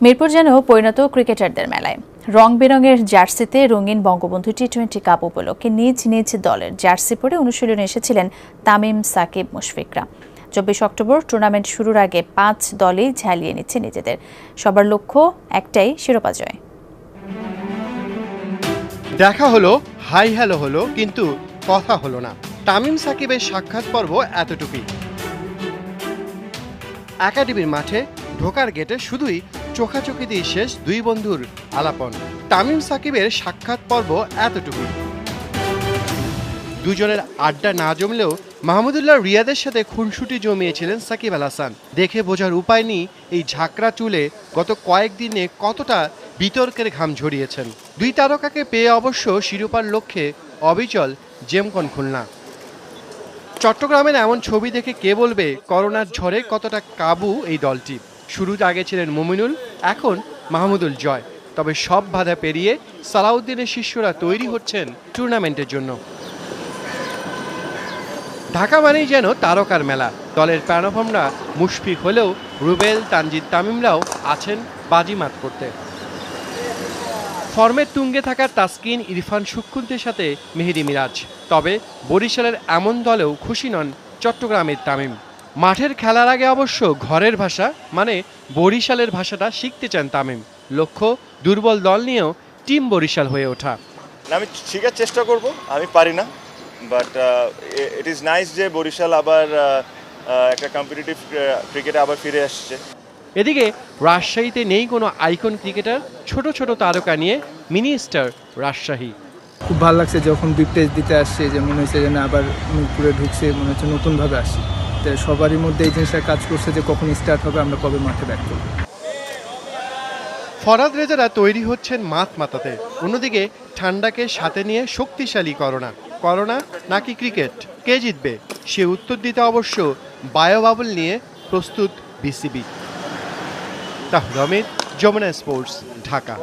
মিরপুর যেন পরিণত ক্রিকেটারদের মেলায়। রং বেরঙের জার্সিতে রঙিন বঙ্গবন্ধু টি-20 কাপ উপলক্ষে নিজ নিজ দলের জার্সি পরে অনুশীলনে এসেছিলেন তামিম, সাকিব, মুশফিকরা। 24 অক্টোবর টুর্নামেন্ট শুরুর আগে 5 দলই ঝালিয়ে নিচ্ছে নিজেদের। সবার লক্ষ্য একটাই, শিরোপা জয়। দেখা হলো, হাই হ্যালো হলো, কিন্তু কথা হলো না। তামিম সাকিবের সাক্ষাৎ পর্ব এতটুকুই। একাডেমির মাঠে ঢোকার গেটে শুধুই চোখাচোখি দিয়ে শেষ দুই বন্ধুর আলাপন। তামিম সাকিবের সাক্ষাৎ পর্ব এতটুকুই। দুজনের আড্ডা না জমলেও মাহমুদুল্লাহ রিয়াদের সাথে খুনসুটি জমিয়েছিলেন সাকিব আল হাসান। দেখে বোঝার উপায় নেই এই ঝাঁকড়া চুলে গত কয়েকদিনে কতটা বিতর্কের ঘাম ঝরিয়েছেন। দুই তারকাকে পেয়ে অবশ্য শিরোপার লক্ষ্যে অবিচল জেমকন খুলনা। চট্টগ্রামের এমন ছবি দেখে কে বলবে করোনার ঝড়ে কতটা কাবু এই দলটি। শুরুতে আগে ছিলেন মুমিনুল, এখন মাহমুদুল জয়। তবে সব বাধা পেরিয়ে সালাউদ্দিনের শিষ্যরা তৈরি হচ্ছেন টুর্নামেন্টের জন্য। ঢাকা মানেই যেন তারকার মেলা। দলের প্রাণভমরা মুশফিক হলেও রুবেল, তানজিদ, তামিমরাও আছেন বাজিমাত করতে। ফর্মের তুঙ্গে থাকা তাসকিন, ইরফান, সুক্ষুন্তের সাথে মেহেদী মিরাজ। তবে বরিশালের এমন দলেও খুশি নন চট্টগ্রামের তামিম। মাঠের খেলার আগে অবশ্য ঘরের ভাষা মানে বরিশালের ভাষাটা শিখতে চান তামিম। লক্ষ্য দুর্বল দল নিয়েও টিম বরিশাল হয়ে ওঠা। আমি শেখার চেষ্টা করব, আমি পারি না, বাট ইট ইজ নাইস যে বরিশাল আবার একটা কম্পিটিটিভ ক্রিকেটে আবার ফিরে আসছে। এদিকে রাজশাহীতে নেই কোনো আইকন ক্রিকেটার, ছোট ছোট তারকা নিয়ে মিনি স্টার রাজশাহী। খুব ভালো লাগছে যখন বিগ টেস্ট দিতে আসছে, যে মনে হচ্ছে যে না আবার মিরপুরে ঢুকছে, মনে হচ্ছে নতুনভাবে আসছি। তো সবারই মধ্যে এই জিনিসটা কাজ করছে যে কখন স্টার্ট হবে, আমরা কবে মাঠে ব্যাক করব। ফরাদ রেজারা তৈরি হচ্ছেন মাত মাতাতে। অন্যদিকে ঠান্ডাকে সাথে নিয়ে শক্তিশালী করোনা নাকি ক্রিকেট, কে জিতবে সে উত্তর দিতে অবশ্য বায়োবাবল নিয়ে প্রস্তুত বিসিবি। তাহমিদ, যমুনা স্পোর্টস, ঢাকা।